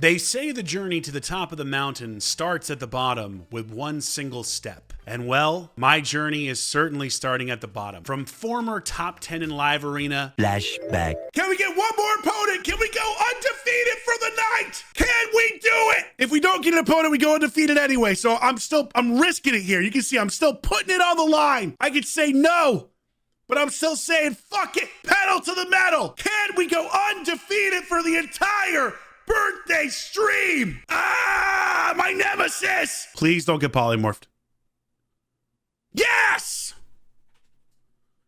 They say the journey to the top of the mountain starts at the bottom with one single step. And well, my journey is certainly starting at the bottom. From former top 10 in Live Arena. Flashback. Can we get one more opponent? Can we go undefeated for the night? Can we do it? If we don't get an opponent, we go undefeated anyway. So I'm risking it here. You can see I'm still putting it on the line. I could say no, but I'm still saying fuck it. Pedal to the metal. Can we go undefeated for the entire birthday stream? Ah, my nemesis. Please don't get polymorphed. Yes!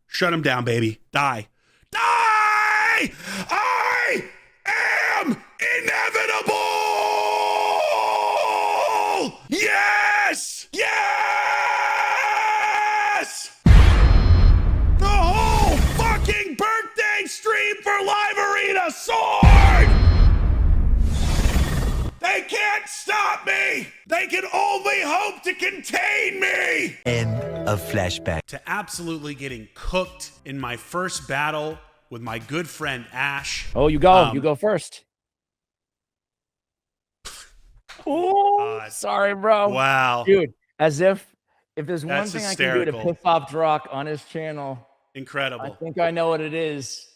Shut him down, baby. Die. Die! I am inevitable! Yes! Yes! The whole fucking birthday stream for Live Arena Sword! They can't stop me! They can only hope to contain me! End of Flashback. To absolutely getting cooked in my first battle with my good friend Ash. Oh, you go. You go first. Oh, sorry, bro. Wow. Dude, as if there's one That's thing I can do to hysterical. piss off Drock on his channel, Incredible. I think I know what it is.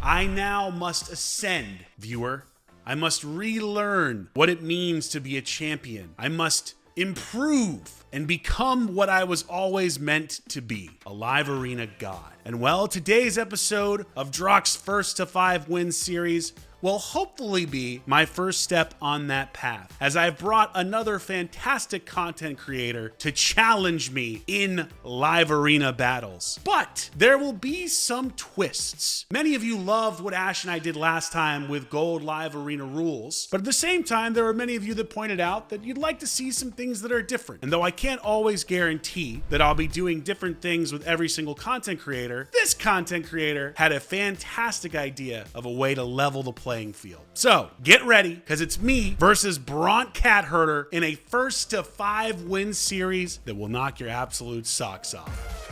I now must ascend, viewer. I must relearn what it means to be a champion. I must improve and become what I was always meant to be, a Live Arena god. And well, today's episode of Drock's First to 5 Win series will hopefully be my first step on that path, as I've brought another fantastic content creator to challenge me in Live Arena battles. But there will be some twists. Many of you loved what Ash and I did last time with Gold Live Arena rules, but at the same time, there are many of you that pointed out that you'd like to see some things that are different. And though I can't always guarantee that I'll be doing different things with every single content creator, this content creator had a fantastic idea of a way to level the playing field. So get ready, because it's me versus Bront CatHerder in a first to 5 win series that will knock your absolute socks off.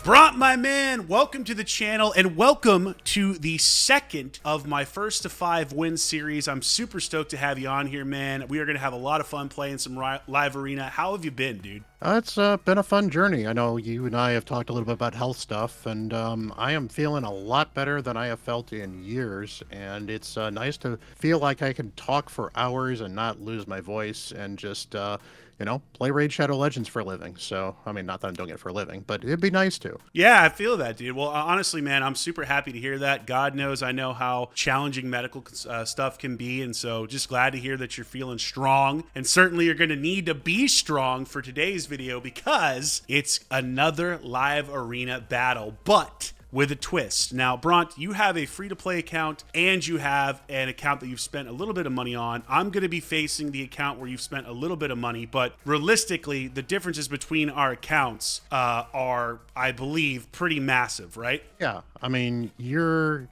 Bront, my man, welcome to the channel and welcome to the second of my first to 5 win series. I'm super stoked to have you on here, man. We are going to have a lot of fun playing some Live Arena. How have you been, dude? It's been a fun journey. I know you and I have talked a little bit about health stuff, and I am feeling a lot better than I have felt in years, and it's nice to feel like I can talk for hours and not lose my voice and just, you know, play Raid Shadow Legends for a living. So, I mean, not that I'm doing it for a living, but it'd be nice to. Yeah, I feel that, dude. Well, honestly, man, I'm super happy to hear that. God knows I know how challenging medical stuff can be, and so just glad to hear that you're feeling strong. And certainly you're going to need to be strong for today's video because it's another Live Arena battle, but with a twist. Now, Bront, you have a free-to-play account and you have an account that you've spent a little bit of money on. I'm going to be facing the account where you've spent a little bit of money, but realistically, the differences between our accounts are, I believe, pretty massive, right? Yeah, I mean, you're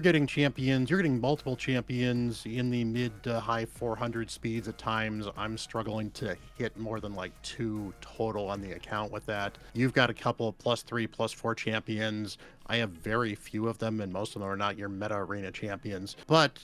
getting champions, you're getting multiple champions in the mid to high 400 speeds at times. I'm struggling to hit more than like 2 total on the account with that. You've got a couple of +3, +4 champions. I have very few of them, and most of them are not your meta arena champions. But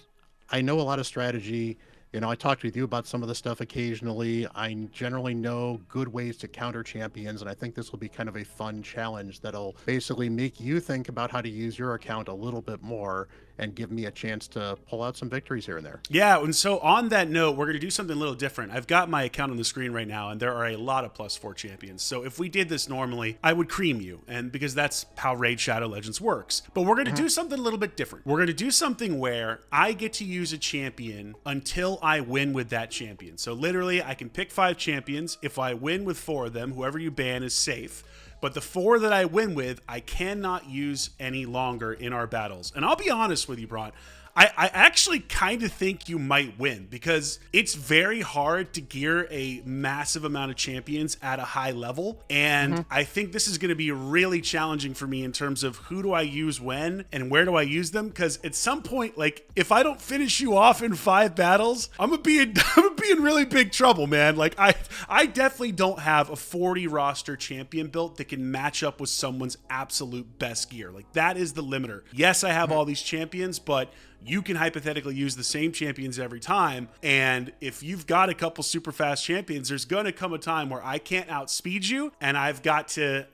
I know a lot of strategy. You know, I talked with you about some of the stuff occasionally. I generally know good ways to counter champions, and I think this will be kind of a fun challenge that'll basically make you think about how to use your account a little bit more and give me a chance to pull out some victories here and there. Yeah, and so on that note, we're going to do something a little different. I've got my account on the screen right now, and there are a lot of +4 champions. So if we did this normally, I would cream you, and because that's how Raid Shadow Legends works. But we're going to do something a little bit different. We're going to do something where I get to use a champion until I win with that champion. So literally, I can pick 5 champions. If I win with 4 of them, whoever you ban is safe. But the 4 that I win with, I cannot use any longer in our battles. And I'll be honest with you, Bront. I actually kind of think you might win because it's very hard to gear a massive amount of champions at a high level. And I think this is going to be really challenging for me in terms of who do I use when and where do I use them? Because at some point, like if I don't finish you off in 5 battles, I'm gonna be in really big trouble, man. Like I definitely don't have a 40 roster champion built that can match up with someone's absolute best gear. Like that is the limiter. Yes, I have all these champions, but you can hypothetically use the same champions every time. And if you've got a couple super fast champions, there's going to come a time where I can't outspeed you, and I've got to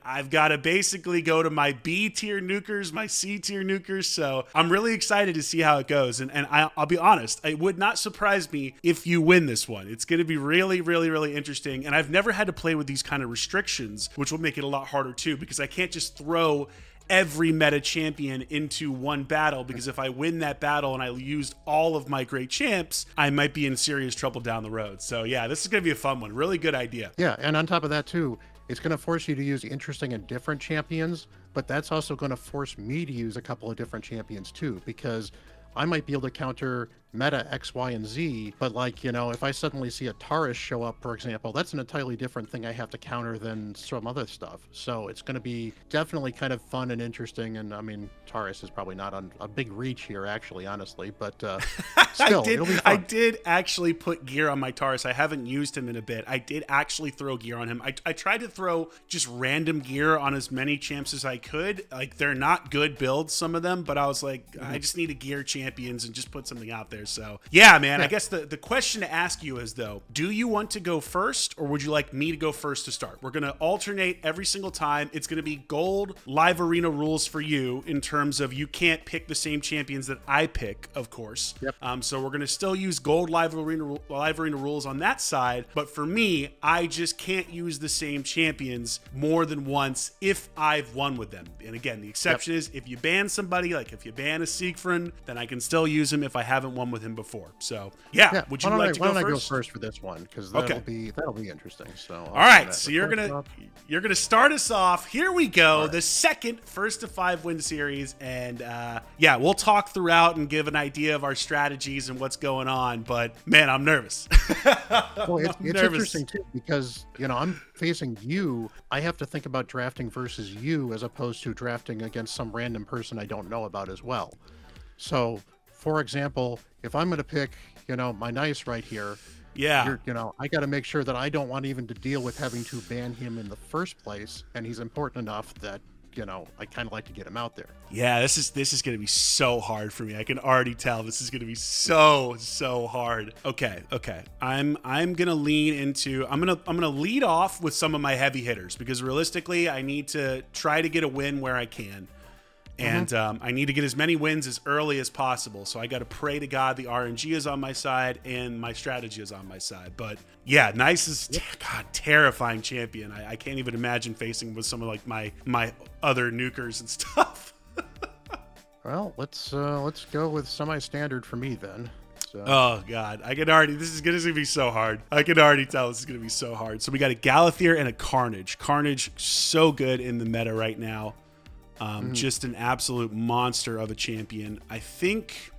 basically go to my B tier nukers, my C tier nukers. So I'm really excited to see how it goes. And I'll be honest, it would not surprise me if you win this one. It's going to be really, really, really interesting. And I've never had to play with these kind of restrictions, which will make it a lot harder too, because I can't just throw every meta champion into one battle, because if I win that battle and I used all of my great champs, I might be in serious trouble down the road. So yeah, this is going to be a fun one. Really good idea. Yeah, and on top of that too, it's going to force you to use interesting and different champions, but that's also going to force me to use a couple of different champions too, because I might be able to counter meta X, Y, and Z, but like, you know, if I suddenly see a Taurus show up, for example, that's an entirely different thing I have to counter than some other stuff. So it's going to be definitely kind of fun and interesting. And I mean, Taurus is probably not on a big reach here, actually, honestly, but still, it'll be fun. I did actually put gear on my Taurus. I haven't used him in a bit. I did actually throw gear on him. I tried to throw just random gear on as many champs as I could. Like, they're not good builds, some of them, but I was like, I just need to gear champions and just put something out there. So yeah, man, I guess the question to ask you is, though, do you want to go first, or would you like me to go first to start? We're going to alternate every single time. It's going to be gold live arena rules for you, in terms of you can't pick the same champions that I pick, of course. Yep. So we're going to still use gold live arena rules on that side. But for me, I just can't use the same champions more than once if I've won with them. And again, the exception is if you ban somebody, like if you ban a Siegfried, then I can still use him if I haven't won with him before. So yeah, would you like to go first? Why don't I go first for this one? Because that'll be interesting. So all right, so you're gonna start us off. Here we go. Right. The second first to 5 win series, and yeah, we'll talk throughout and give an idea of our strategies and what's going on. But man, I'm nervous. Well, it's interesting too, because you know I'm facing you. I have to think about drafting versus you as opposed to drafting against some random person I don't know about as well. So, for example, if I'm going to pick, you know, my nice right here, yeah, you know, I got to make sure that I don't want even to deal with having to ban him in the first place, and he's important enough that, you know, I kind of like to get him out there. Yeah, this is going to be so hard for me. I can already tell this is going to be so hard. Okay. I'm going to lean into I'm going to lead off with some of my heavy hitters, because realistically, I need to try to get a win where I can. And I need to get as many wins as early as possible. So I got to pray to God the RNG is on my side and my strategy is on my side. But yeah, Nice is terrifying champion. I can't even imagine facing with some of like my other nukers and stuff. Well, let's go with semi-standard for me then. So. Oh God, this is gonna be so hard. I can already tell this is gonna be so hard. So we got a Galathier and a Carnage. Carnage, so good in the meta right now. Just an absolute monster of a champion. I think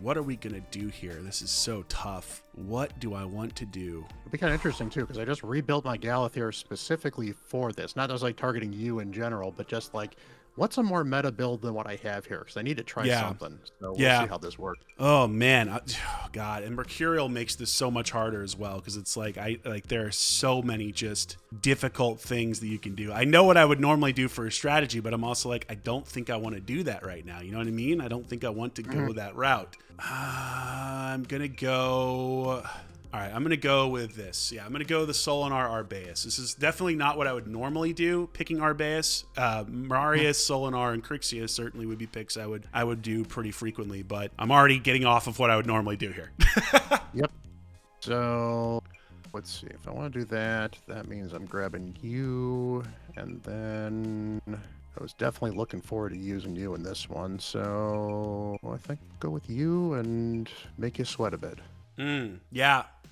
what are we going to do here? This is so tough. What do I want to do? It'd be kind of interesting too, because I just rebuilt my Galathier specifically for this. Not as like targeting you in general, but just like, what's a more meta build than what I have here? Because I need to try something. So we'll see how this works. Oh man, God! And Mercurial makes this so much harder as well, because it's like there are so many just difficult things that you can do. I know what I would normally do for a strategy, but I'm also like, I don't think I want to do that right now. You know what I mean? I don't think I want to go that route. I'm gonna go. All right, I'm going to go with this. Yeah, I'm going to go the Solinar Arbaeus. This is definitely not what I would normally do, picking Arbaeus. Marius, Solinar, and Crixia certainly would be picks I would do pretty frequently, but I'm already getting off of what I would normally do here. Yep. So, let's see. If I want to do that, that means I'm grabbing you, and then I was definitely looking forward to using you in this one, so I think I'll go with you and make you sweat a bit.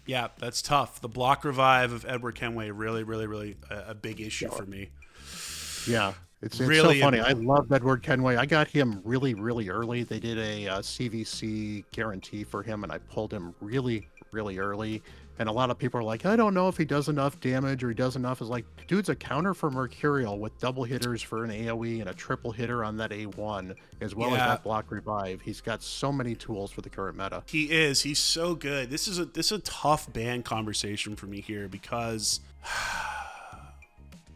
Yeah, that's tough. The block revive of Edward Kenway really a big issue for me. Yeah, it's really so funny. I love Edward Kenway. I got him really early. They did a CVC guarantee for him, and I pulled him really early. And a lot of people are like, I don't know if he does enough damage or he does enough. It's like, dude's a counter for Mercurial with double hitters for an AoE and a triple hitter on that A1, as well as that block revive. He's got so many tools for the current meta. He is. He's so good. This is a tough ban conversation for me here, because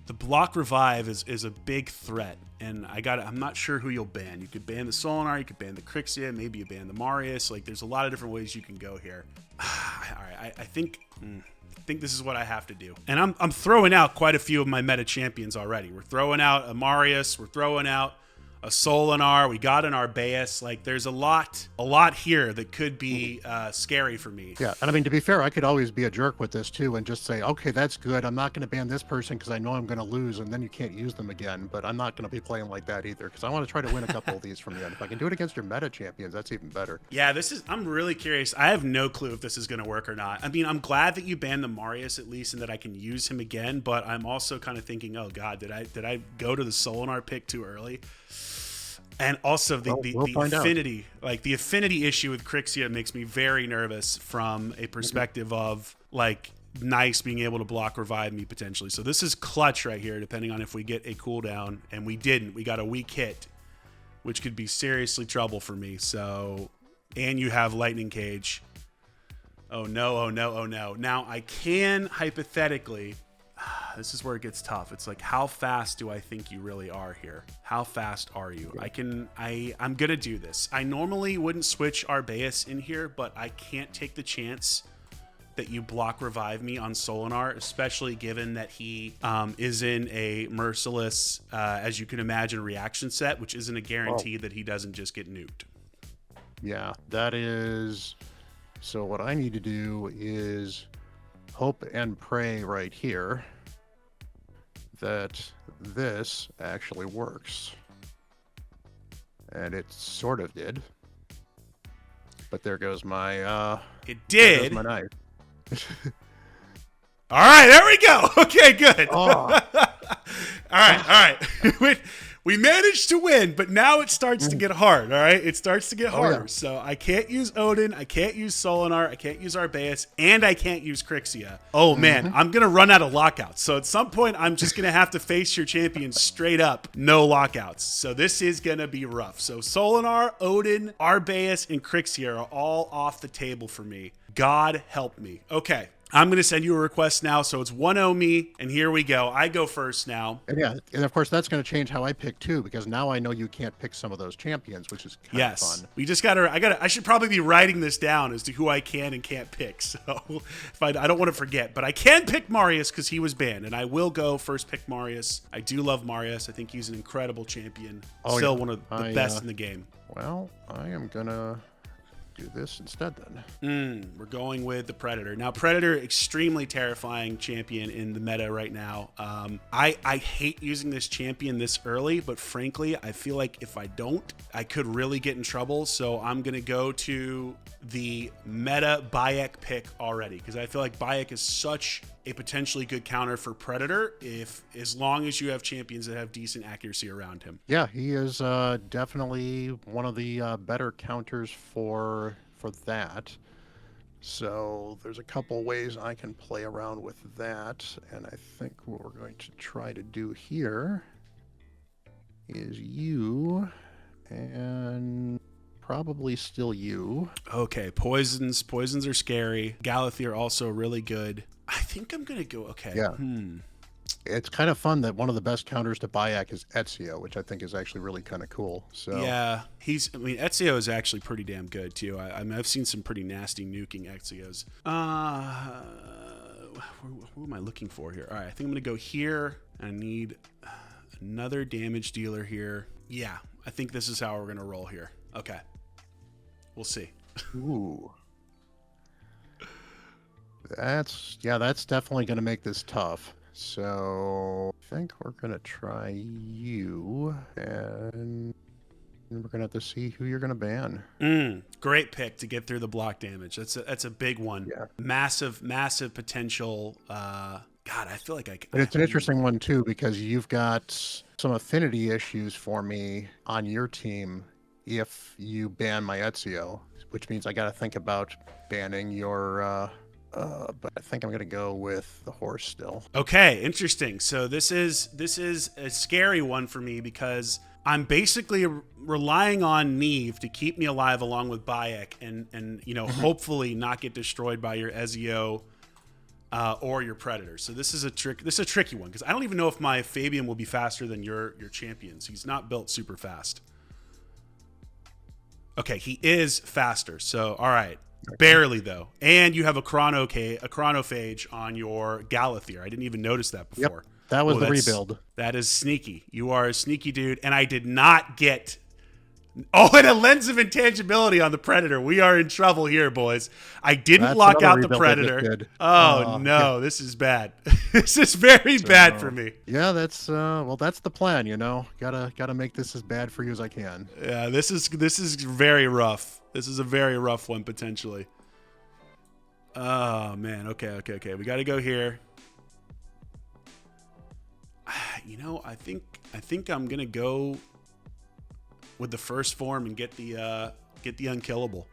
The block revive is a big threat, and I'm not sure who you'll ban. You could ban the Solinar, you could ban the Crixia, maybe you ban the Marius. Like, there's a lot of different ways you can go here. All right, I think this is what I have to do. And I'm throwing out quite a few of my meta champions already. We're throwing out a Marius, we're throwing out a Solinar, we got an Arbaeus. Like, there's a lot here that could be scary for me. Yeah, and I mean, to be fair, I could always be a jerk with this too and just say, okay, that's good. I'm not going to ban this person because I know I'm going to lose, and then you can't use them again. But I'm not going to be playing like that either, because I want to try to win a couple of these from the end. If I can do it against your meta champions, that's even better. Yeah, I'm really curious. I have no clue if this is going to work or not. I mean, I'm glad that you banned the Marius at least and that I can use him again, but I'm also kind of thinking, oh God, did I go to the Solinar pick too early? And also the affinity, like the affinity issue with Crixia makes me very nervous from a perspective of like nice being able to block revive me potentially. So this is clutch right here, depending on if we get a cooldown, and we didn't. We got a weak hit, which could be seriously trouble for me. So, and you have lightning cage. Oh no, oh no, oh no. Now I can hypothetically, this is where it gets tough. It's like, how fast do I think you really are here? How fast are you? I'm gonna do this. I normally wouldn't switch Arbaeus in here, but I can't take the chance that you block revive me on Solinar, especially given that he is in a merciless, as you can imagine, reaction set, which isn't a guarantee that he doesn't just get nuked. Yeah, that is. So what I need to do is hope and pray right here that this actually works. And it sort of did. But there goes my it did. My knife. All right, there we go. Okay, good. Oh. all right. We managed to win, but now it starts to get hard, all right? It starts to get harder. Yeah. So I can't use Odin, I can't use Solinar, I can't use Arbaeus, and I can't use Crixia. Oh, man, I'm going to run out of lockouts. So at some point, I'm just going to have to face your champion straight up, no lockouts. So this is going to be rough. So Solinar, Odin, Arbaeus, and Crixia are all off the table for me. God help me. Okay. I'm going to send you a request now, so it's 1-0 me, and here we go. I go first now. And yeah, and of course that's going to change how I pick too, because now I know you can't pick some of those champions, which is kind of fun. We just I should probably be writing this down as to who I can and can't pick. So if I don't want to forget, but I can pick Marius because he was banned, and I will go first pick Marius. I do love Marius. I think he's an incredible champion. Still one of the best in the game. Well, I am going to do this instead then. We're going with the Predator. Now, Predator, extremely terrifying champion in the meta right now. I hate using this champion this early, but frankly, I feel like if I don't, I could really get in trouble. So I'm going to go to the meta Bayek pick already, because I feel like Bayek is such a potentially good counter for Predator as long as you have champions that have decent accuracy around him. Yeah, he is definitely one of the better counters for that. So there's a couple ways I can play around with that, and I think what we're going to try to do here is you and probably still you. Okay, poisons are scary. Galathier also really good. I think I'm gonna go. Okay. Yeah. It's kind of fun that one of the best counters to Bayek is Ezio, which I think is actually really kind of cool. So yeah, Ezio is actually pretty damn good too. I've seen some pretty nasty nuking Ezios. Who am I looking for here? All right, I think I'm gonna go here. I need another damage dealer here. Yeah, I think this is how we're gonna roll here. Okay, we'll see. Ooh. That's definitely going to make this tough. So I think we're going to try you, and we're going to have to see who you're going to ban. Great pick to get through the block damage. That's a big one. Yeah. Massive potential. God, I feel like But it's an interesting one too, because you've got some affinity issues for me on your team if you ban my Ezio, which means I got to think about banning your but I think I'm going to go with the horse still. Okay, interesting. So this is a scary one for me because I'm basically relying on Neve to keep me alive along with Bayek and hopefully not get destroyed by your Ezio or your Predator. So this is a tricky one because I don't even know if my Fabian will be faster than your champions. He's not built super fast. Okay, he is faster. So all right, barely though. And you have a chronophage on your Galathier. I didn't even notice that before. Yep, that was the rebuild. That is sneaky. You are a sneaky dude, and I did not get. Oh, and a lens of intangibility on the Predator. We are in trouble here, boys. I didn't lock out the Predator. Oh, no, yeah. This is bad. This is very bad for me. Yeah, that's well, that's the plan, you know. Gotta make this as bad for you as I can. Yeah, this is very rough. This is a very rough one potentially. Oh man, okay. We got to go here. You know, I think I'm gonna go with the first form and get the unkillable.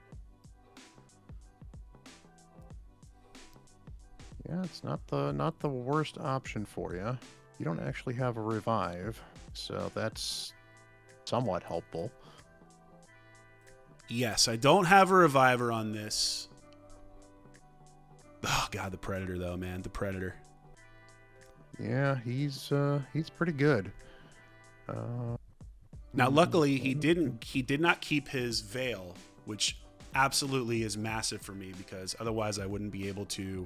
Yeah, it's not the worst option for you. You don't actually have a revive, so that's somewhat helpful. Yes, I don't have a reviver on this. Oh god, the Predator though, man, the Predator. Yeah, he's pretty good. Now, luckily, he did not keep his veil, which absolutely is massive for me because otherwise I wouldn't be able to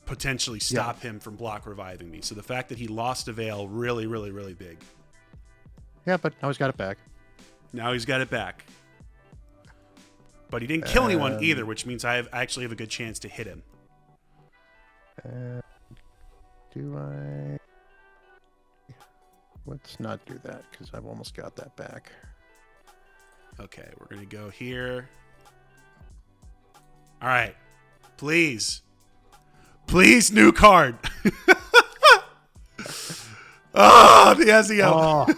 potentially stop him from block reviving me. So the fact that he lost a veil, really, really, really big. Yeah, but now he's got it back. Now he's got it back. But he didn't kill anyone either, which means I actually have a good chance to hit him. Do I... Let's not do that because I've almost got that back. Okay, we're going to go here. All right. Please. Please, new card. Oh, the Ezio.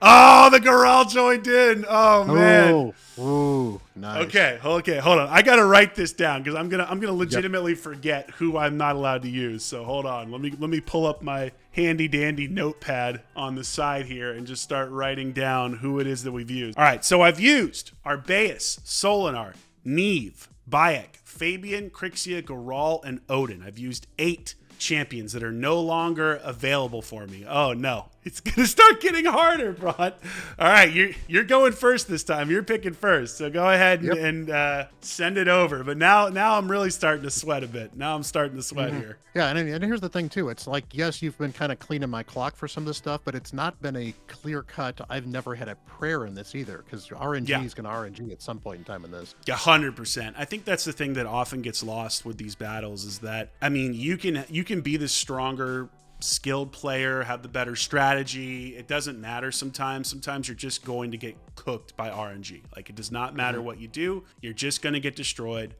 Oh, the Goral joined in. Oh, man. Ooh, nice. Okay, hold on. I gotta write this down because I'm gonna legitimately forget who I'm not allowed to use. So hold on. Let me pull up my handy dandy notepad on the side here and just start writing down who it is that we've used. All right, so I've used Arbaeus, Solinar, Neve, Bayek, Fabian, Crixia, Goral, and Odin. I've used 8 champions that are no longer available for me. Oh no, it's gonna start getting harder, Bront. All right, you're going first this time. You're picking first, so go ahead and send it over. But now I'm really starting to sweat a bit. Now I'm starting to sweat here. Yeah, and here's the thing too. It's like, yes, you've been kind of cleaning my clock for some of this stuff, but it's not been a clear cut. I've never had a prayer in this either because RNG is going to RNG at some point in time in this. Yeah, 100%. I think that's the thing that often gets lost with these battles is that, I mean, you can be the stronger skilled player, have the better strategy. It doesn't matter sometimes. Sometimes you're just going to get cooked by RNG. Like, it does not matter what you do. You're just going to get destroyed,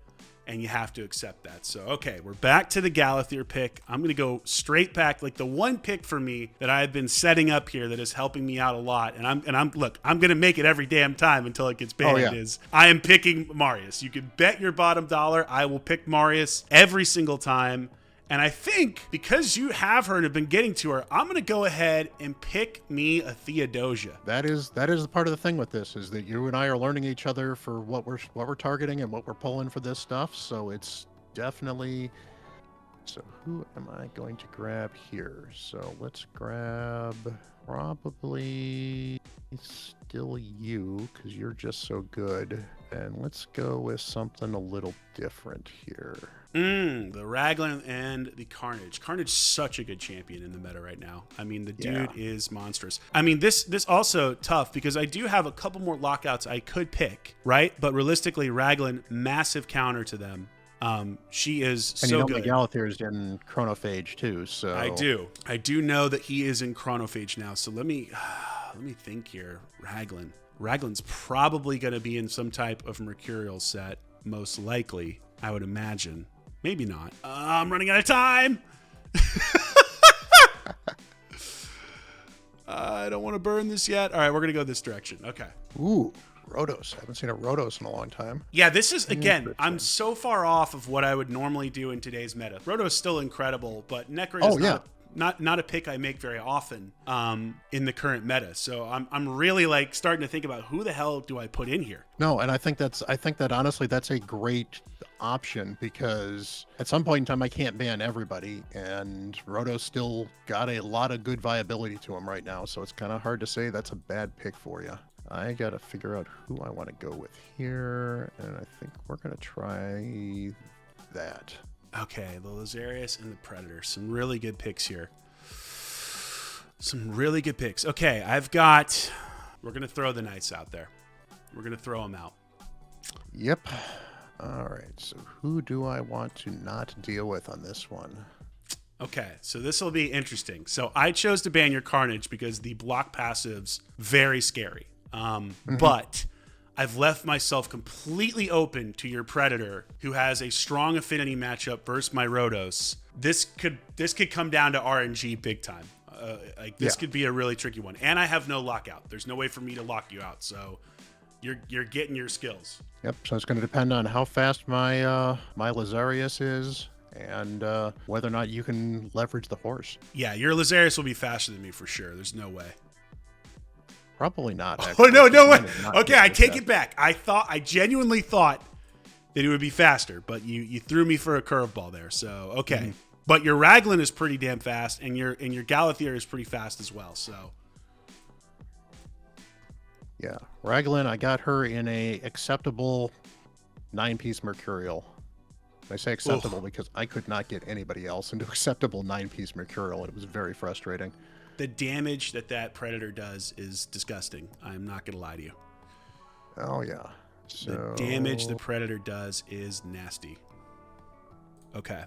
and you have to accept that. So, okay, we're back to the Galathier pick. I'm going to go straight back. Like, the one pick for me that I've been setting up here that is helping me out a lot, and I'm going to make it every damn time until it gets banned, is I am picking Marius. You can bet your bottom dollar I will pick Marius every single time. And I think because you have her and have been getting to her, I'm going to go ahead and pick me a Theodosia. That is the part of the thing with this is that you and I are learning each other for what we're targeting and what we're pulling for this stuff. So it's definitely. So who am I going to grab here? So let's grab probably still you because you're just so good. And let's go with something a little different here. The Raglan and the Carnage. Carnage is such a good champion in the meta right now. I mean, the dude is monstrous. I mean, this also tough because I do have a couple more lockouts I could pick, right? But realistically, Raglan, massive counter to them. She is and so you know good. Galathier is in Chronophage too, so I do know that he is in Chronophage now. So let me think here. Raglan's probably going to be in some type of Mercurial set, most likely, I would imagine. Maybe not. I'm running out of time. I don't want to burn this yet. All right, we're going to go this direction. Okay. Ooh, Rhodos. I haven't seen a Rhodos in a long time. Yeah, this is, again, I'm so far off of what I would normally do in today's meta. Rhodos is still incredible, but Necro is not a pick I make very often in the current meta. So I'm really like starting to think about who the hell do I put in here. No, and I think that honestly that's a great option, because at some point in time I can't ban everybody, and Roto's still got a lot of good viability to him right now, so it's kind of hard to say that's a bad pick for you. I gotta figure out who I want to go with here, and I think we're gonna try that. Okay, the Lazarius and the Predator. Some really good picks here. Some really good picks. Okay, we're going to throw the Knights out there. We're going to throw them out. Yep. All right, so who do I want to not deal with on this one? Okay, so this will be interesting. So I chose to ban your Carnage because the block passive's very scary. But I've left myself completely open to your Predator, who has a strong affinity matchup versus my Rotos. This could come down to RNG big time. This could be a really tricky one. And I have no lockout. There's no way for me to lock you out. So you're getting your skills. Yep. So it's going to depend on how fast my my Lazarius is, and whether or not you can leverage the horse. Yeah, your Lazarius will be faster than me for sure. There's no way. Probably not. Oh, Actually. no way. Okay, I take it back. I genuinely thought that it would be faster, but you threw me for a curveball there. So okay, Mm-hmm. But your Raglan is pretty damn fast, and your Galathier is pretty fast as well. So Yeah, Raglan, I got her in a acceptable 9-piece Mercurial. I say acceptable because I could not get anybody else into acceptable 9-piece Mercurial. It was very frustrating. the damage that Predator does is disgusting. I'm not gonna lie to you. Oh yeah. So The damage the Predator does is nasty. Okay.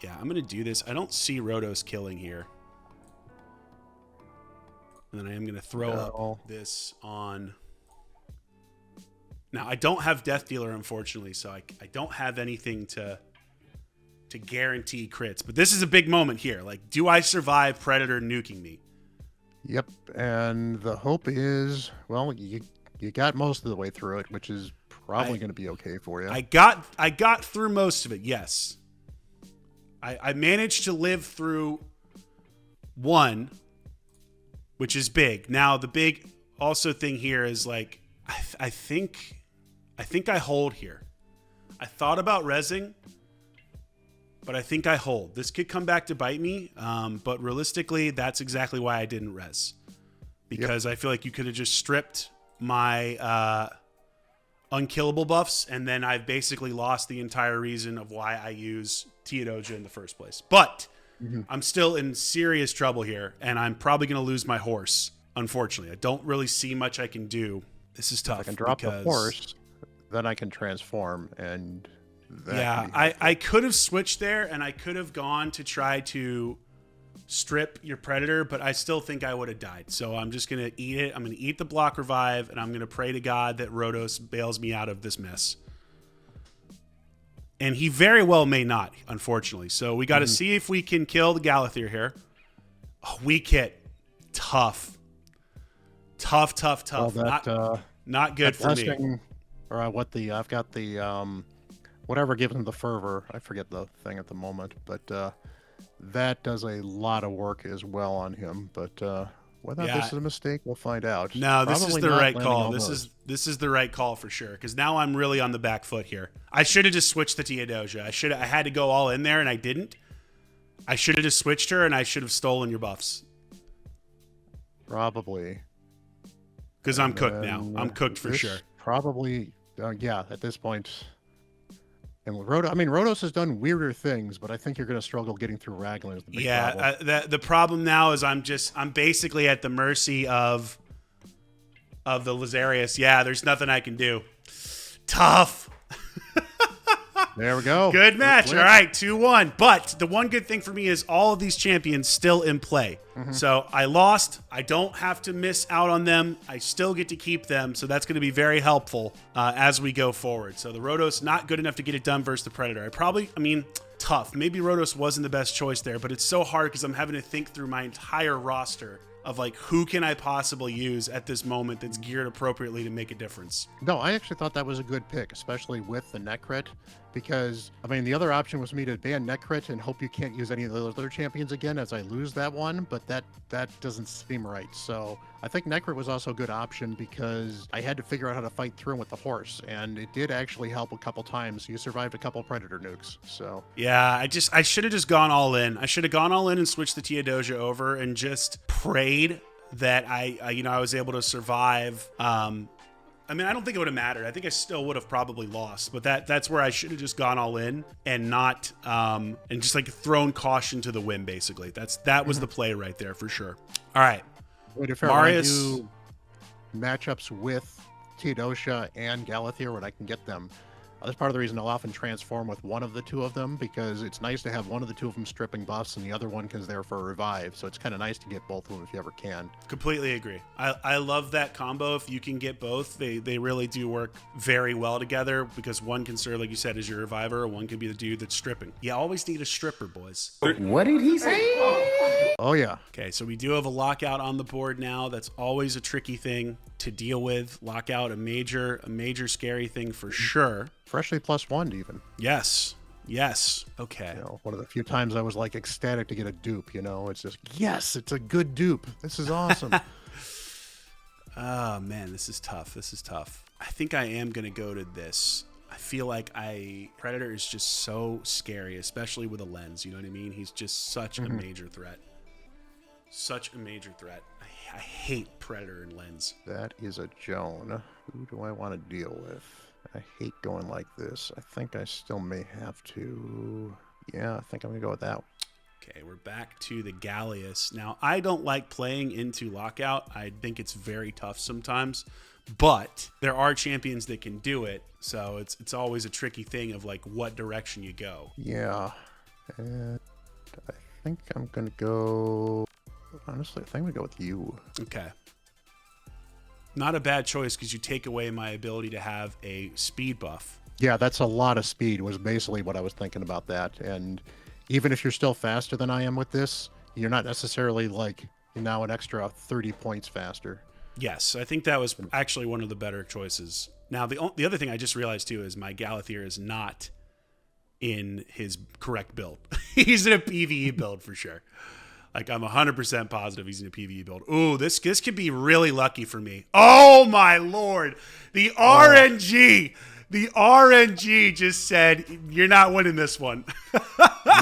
Yeah, I'm going to do this. I don't see Rotos killing here. And then I am going to throw up this on... Now, I don't have Death Dealer, unfortunately, so I don't have anything to guarantee crits. But this is a big moment here. Like, do I survive Predator nuking me? Yep, and the hope is, well, you got most of the way through it, which is probably going to be okay for you. I got through most of it, yes. I managed to live through one, which is big. Now, the big also thing here is like, I think I hold here. I thought about rezzing, but I think I hold. This could come back to bite me, but realistically, that's exactly why I didn't res. Because I feel like you could have just stripped my unkillable buffs, and then I've basically lost the entire reason of why I use Theodosia in the first place. But I'm still in serious trouble here, and I'm probably going to lose my horse, unfortunately. I don't really see much I can do. This is tough. I can drop the horse, then I can transform, and that I could have switched there, and I could have gone to try to strip your Predator, but I still think I would have died. So I'm just going to eat it. I'm going to eat the block revive, and I'm going to pray to God that Rotos bails me out of this mess. And he very well may not, unfortunately. So we got to see if we can kill the Galathier here. Oh, weak hit. Tough. Tough. Well, that, not good for me. Or I've got the whatever gives him the fervor. I forget the thing at the moment, but that does a lot of work as well on him. But whether this is a mistake, we'll find out. No, this is Probably the not right landing call. all This those. is the right call for sure. Because now I'm really on the back foot here. I should have just switched the Theodosia. I had to go all in there, and I didn't. I should have just switched her, and I should have stolen your buffs. Probably. Because I'm cooked now. I'm cooked for this sure. Probably, yeah. At this point, and Rotos has done weirder things, but I think you're going to struggle getting through Raglan. Is the big problem. The problem now is I'm basically at the mercy of the Lazarius. Yeah, there's nothing I can do. Tough. There we go. Good match. All right, 2-1. But the one good thing for me is all of these champions still in play. So I lost. I don't have to miss out on them. I still get to keep them. So that's going to be very helpful as we go forward. So the Rotos not good enough to get it done versus the Predator. Tough. Maybe Rotos wasn't the best choice there, but it's so hard because I'm having to think through my entire roster of like, who can I possibly use at this moment that's geared appropriately to make a difference. No, I actually thought that was a good pick, especially with the net crit. because I mean the other option was me to ban Necrit and hope you can't use any of those other champions again as I lose that one, but that doesn't seem right. So I think Necrit was also a good option because I had to figure out how to fight through him with the horse, and it did actually help a couple times. You survived a couple Predator nukes, so Yeah, I should have just gone all in. I should have gone all in and switched the Theodosia over and just prayed that I was able to survive. I mean, I don't think it would have mattered. I think I still would have probably lost, but that's where I should have just gone all in and not and just like thrown caution to the wind. Basically, that was the play right there for sure. All right, wait, if I Marius. do matchups with Theodosia and Galathir when I can get them. That's part of the reason I'll often transform with one of the two of them, because it's nice to have one of the two of them stripping buffs and the other one because they're for a revive. So it's kind of nice to get both of them if you ever can. Completely agree. I love that combo. If you can get both, they really do work very well together, because one can serve, like you said, as your reviver, or one can be the dude that's stripping. You always need a stripper, boys. What did he say? Oh yeah. Okay, so we do have a lockout on the board now. That's always a tricky thing to deal with. Lockout, a major scary thing for sure. Freshly +1 even. Yes. Okay. You know, one of the few times I was like ecstatic to get a dupe, you know, it's just, yes, it's a good dupe. This is awesome. Oh man, this is tough. I think I am going to go to this. I feel like Predator is just so scary, especially with a lens. You know what I mean? He's just such a major threat. I hate Predator and lens. That is a Joan. Who do I want to deal with? I hate going like this. I think I still may have to. Yeah, I think I'm going to go with that. Okay, we're back to the Gallius. Now, I don't like playing into Lockout. I think it's very tough sometimes, but there are champions that can do it, so it's always a tricky thing of like what direction you go. Yeah, and I think I'm going to go... Honestly, I think I'm going to go with you. Okay. Not a bad choice, because you take away my ability to have a speed buff. Yeah, that's a lot of speed was basically what I was thinking about that. And even if you're still faster than I am with this, you're not necessarily like you're now an extra 30 points faster. Yes, I think that was actually one of the better choices. Now, the other thing I just realized too is my Galathir is not in his correct build. He's in a PvE build for sure. Like, I'm 100% positive he's in a PvE build. Ooh, this could be really lucky for me. Oh, my Lord. The RNG. The RNG just said, you're not winning this one.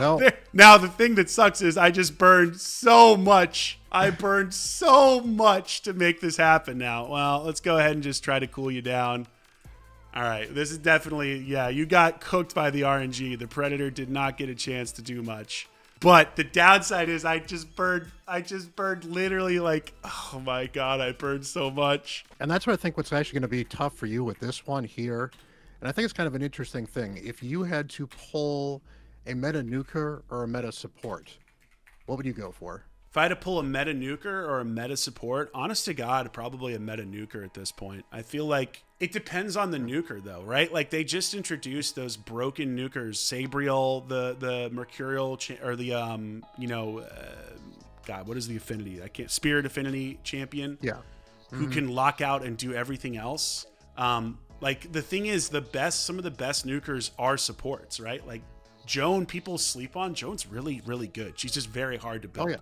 No. Now, the thing that sucks is I just burned so much. I burned so much to make this happen now. Well, let's go ahead and just try to cool you down. All right. This is definitely, yeah, you got cooked by the RNG. The Predator did not get a chance to do much. But the downside is I just burned literally like, oh my God, I burned so much. And that's what I think what's actually going to be tough for you with this one here. And I think it's kind of an interesting thing. If you had to pull a meta nuker or a meta support, what would you go for? If I had to pull a meta nuker or a meta support, honest to God, probably a meta nuker at this point. I feel like it depends on the nuker though, right? Like they just introduced those broken nukers, Sabriel, the Mercurial, or the, God, what is the affinity? Spirit affinity champion. Yeah. Who can lock out and do everything else. Like the thing is some of the best nukers are supports, right? Like Joan, people sleep on. Joan's really, really good. She's just very hard to build. Oh yeah.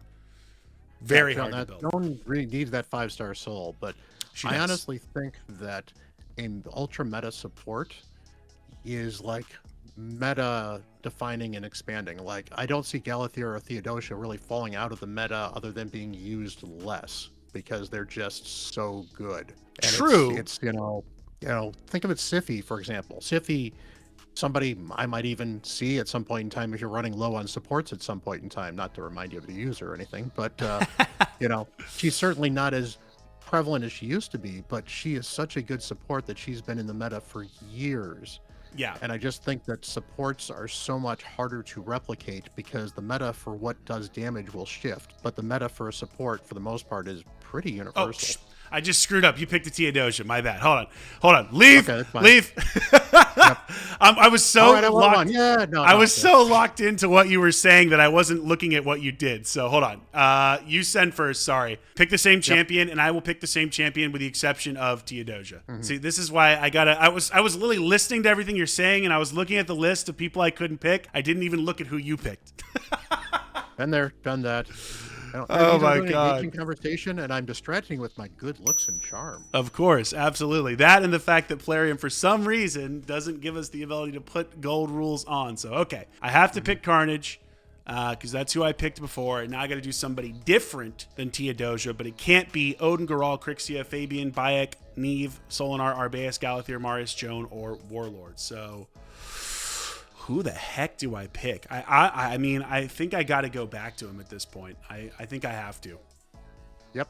Very hard to build. Joan really needs that 5-star soul, but I honestly think that an ultra meta support is like meta defining and expanding. Like I don't see Galathir or Theodosia really falling out of the meta other than being used less because they're just so good. And True. It's think of it, Siphi, for example. Siphi, somebody I might even see at some point in time if you're running low on supports at some point in time, not to remind you of the user or anything, but she's certainly not as prevalent as she used to be, but she is such a good support that she's been in the meta for years. Yeah. And I just think that supports are so much harder to replicate because the meta for what does damage will shift, but the meta for a support for the most part is pretty universal. I just screwed up. You picked the Theodosia. My bad. Hold on. Leave. Okay, that's fine. Leave. I was so All right, I won locked. one. Yeah, no, I no, was okay. so locked into what you were saying that I wasn't looking at what you did. So hold on. You send first. Sorry. Pick the same champion, and I will pick the same champion with the exception of Theodosia. See, this is why I was literally listening to everything you're saying, and I was looking at the list of people I couldn't pick. I didn't even look at who you picked. Been there, done that. Oh my An God. engaging conversation, and I'm distracting with my good looks and charm. Of course, absolutely. That and the fact that Plarium, for some reason, doesn't give us the ability to put gold rules on. So, okay. I have to pick Carnage, because that's who I picked before, and now I got to do somebody different than Theodosia, but it can't be Odin, Geralt, Crixia, Fabian, Bayek, Neve, Solinar, Arbaeus, Galathir, Marius, Joan, or Warlord. So, who the heck do I pick? I mean, I think I got to go back to him at this point. I think I have to. Yep.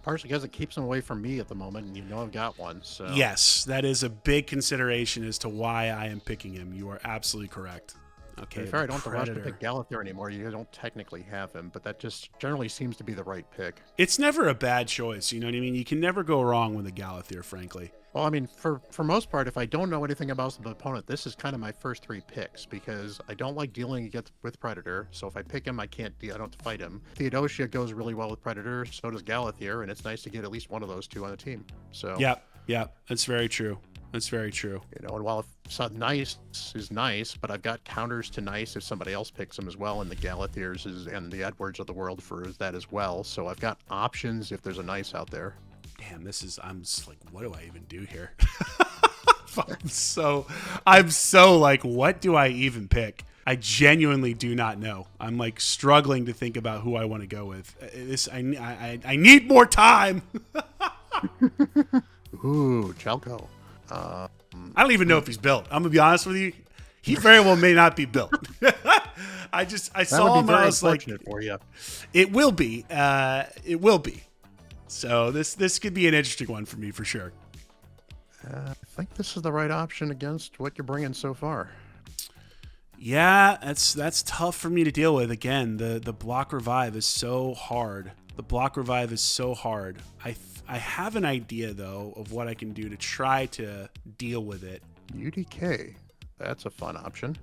Partially because it keeps him away from me at the moment, and you know I've got one. So Yes, that is a big consideration as to why I am picking him. You are absolutely correct. Okay, to be fair, I don't have to rush to Predator. pick Galathir anymore. You don't technically have him, but that just generally seems to be the right pick. It's never a bad choice, you know what I mean? You can never go wrong with a Galathir, frankly. Well, I mean, for most part, if I don't know anything about the opponent, this is kind of my first 3 picks because I don't like dealing with Predator. So if I pick him, I don't have to fight him. Theodosia goes really well with Predator. So does Galathir, and it's nice to get at least one of those 2 on the team. So Yep, that's very true. That's very true. you know, and while nice is nice, but I've got counters to nice if somebody else picks them as well, and the Galathirs and the Edwards of the world for that as well. So I've got options if there's a nice out there. Damn, I'm just like, what do I even do here? I'm so like, what do I even pick? I genuinely do not know. I'm like struggling to think about who I want to go with. I need more time. Ooh, Chelko. I don't even know if he's built. I'm gonna be honest with you. He very well may not be built. I saw him and I was like, for you. it will be. It will be. So this could be an interesting one for me for sure. I think this is the right option against what you're bringing so far. Yeah, that's tough for me to deal with. Again, the block revive is so hard. The block revive is so hard. I have an idea though of what I can do to try to deal with it. UDK. That's a fun option.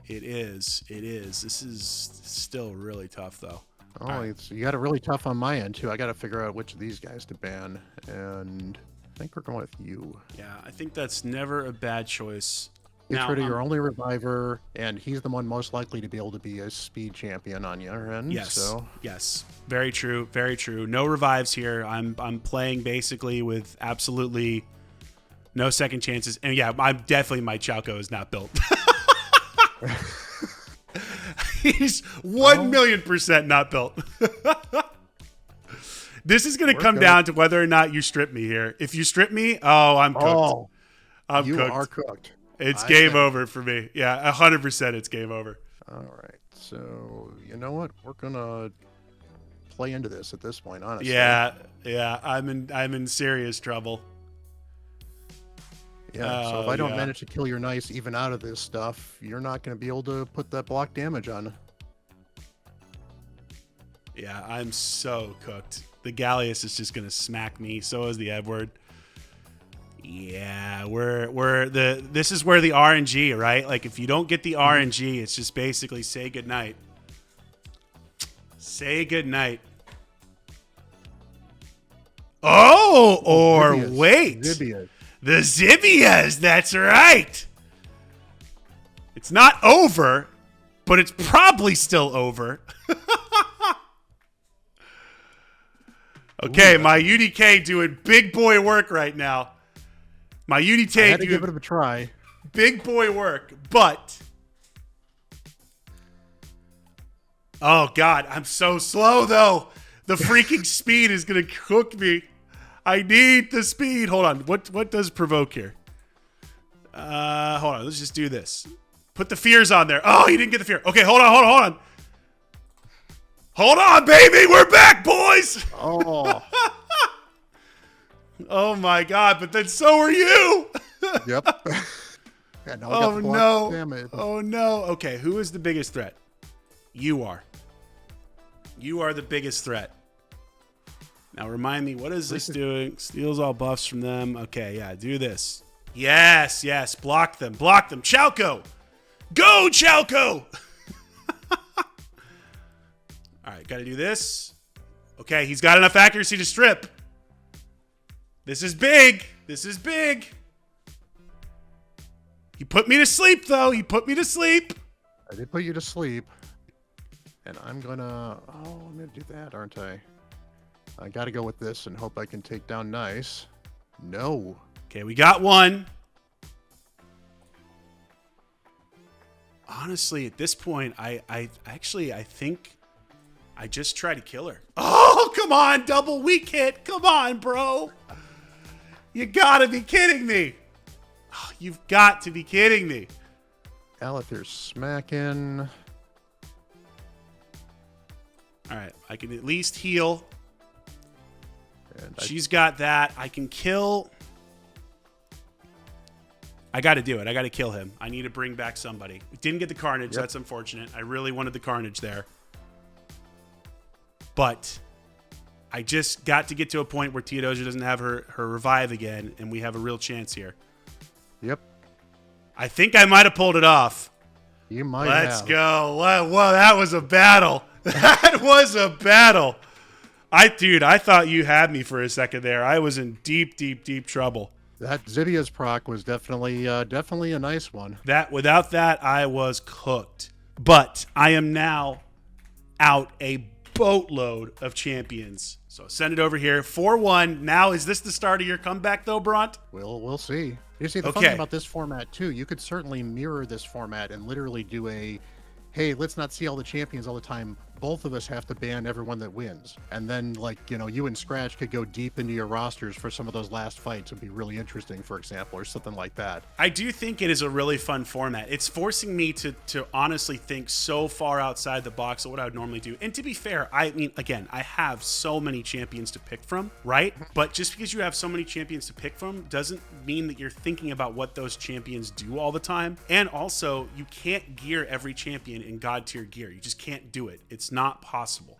It is. This is still really tough though. Oh, Right. you got it really tough on my end too. I got to figure out which of these guys to ban, and I think we're going with you. Yeah, I think that's never a bad choice. Gets Now, rid of your only reviver, and he's the one most likely to be able to be a speed champion on your end. Yes. So Yes. Very true. Very true. No revives here. I'm playing basically with absolutely no second chances. And yeah, I'm definitely my Chalco is not built. He's 1,000,000% not built. This is going to come down to whether or not you strip me here. If you strip me, I'm cooked. Oh, I'm you cooked. are cooked. It's I game think. over for me. Yeah, 100% it's game over. All right. So you know what? We're gonna play into this at this point, honestly. Yeah, I'm in serious trouble. Yeah. So if Oh, I don't yeah. manage to kill your nice even out of this stuff, you're not gonna be able to put that block damage on. Yeah, I'm so cooked. The Gallius is just gonna smack me. So is the Edward. Yeah, this is where the RNG, right? Like if you don't get the RNG, it's just basically say goodnight. Say goodnight. Oh, or Zibias. wait. Zibias. The Zibias, that's right. It's not over, but it's probably still over. Okay, my UDK doing big boy work right now. My I UDK had to give doing it a try. big boy work, but... Oh, God, I'm so slow, though. The freaking speed is going to cook me. I need the speed. Hold on. What does provoke here? Hold on. Let's just do this. Put the fears on there. Oh, you didn't get the fear. Okay, hold on. Hold on, baby. We're back, boys. Oh. Oh, my God. But then so are you. Yep. Yeah, now I got Oh, the block no. damage. Oh, no. Okay, who is the biggest threat? You are. You are the biggest threat. Now remind me, what is this doing? Steals all buffs from them. Okay, yeah, do this. Yes, yes, block them, block them. Chalco! Go, Chalco! All right, got to do this. Okay, he's got enough accuracy to strip. This is big. This is big. He put me to sleep, though. He put me to sleep. I did put you to sleep. And I'm going to... Oh, I'm going to do that, aren't I? I got to go with this and hope I can take down Nice. No. Okay, we got one. Honestly, at this point, I think I just try to kill her. Oh, come on, double weak hit. Come on, bro. You gotta be kidding me. Oh, you've got to be kidding me. Alether's smacking. All right, I can at least heal. And She's got that. I can kill. I got to do it. I got to kill him. I need to bring back somebody. Didn't get the Carnage. Yep. That's unfortunate. I really wanted the Carnage there. But I just got to get to a point where Theodosia doesn't have her revive again, and we have a real chance here. Yep. I think I might have pulled it off. You might Let's have. go. Whoa, that was a battle. That was a battle. Dude, I thought you had me for a second there. I was in deep, deep, deep trouble. That Zydia's proc was definitely a nice one. Without that, I was cooked. But I am now out a boatload of champions. So send it over here. 4-1. Now, is this the start of your comeback, though, Bront? We'll see. You see, the fun Okay. thing about this format, too, you could certainly mirror this format and literally do a, hey, let's not see all the champions all the time. Both of us have to ban everyone that wins. And then, like, you know, you and Scratch could go deep into your rosters for some of those last fights. It'd be really interesting, for example, or something like that. I do think it is a really fun format. It's forcing me to honestly think so far outside the box of what I would normally do. And to be fair, I mean, again, I have so many champions to pick from, right? But just because you have so many champions to pick from doesn't mean that you're thinking about what those champions do all the time. And also, you can't gear every champion in God tier gear. You just can't do it. It's not possible.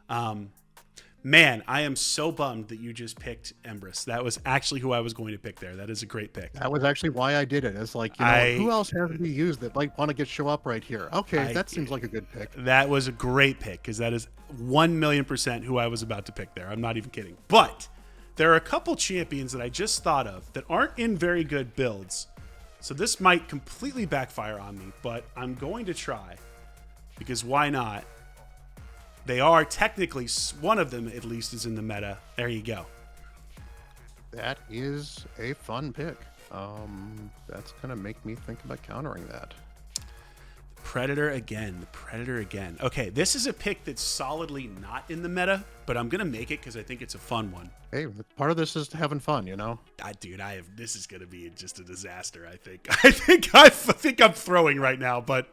Man, I am so bummed that you just picked Empress. That was actually who I was going to pick there. That is a great pick. That was actually why I did it. It's like, you know, who else has to be used that might want to show up right here? Okay, that seems like a good pick. That was a great pick because that is 1,000,000% who I was about to pick there. I'm not even kidding. But there are a couple champions that I just thought of that aren't in very good builds. So this might completely backfire on me, but I'm going to try because why not? They are technically, one of them at least is in the meta. There you go. That is a fun pick. That's going to make me think about countering that. Predator again. The Predator again. Okay, this is a pick that's solidly not in the meta, but I'm going to make it because I think it's a fun one. Hey, part of this is having fun, you know? Dude, this is going to be just a disaster, I think. I think I'm throwing right now, but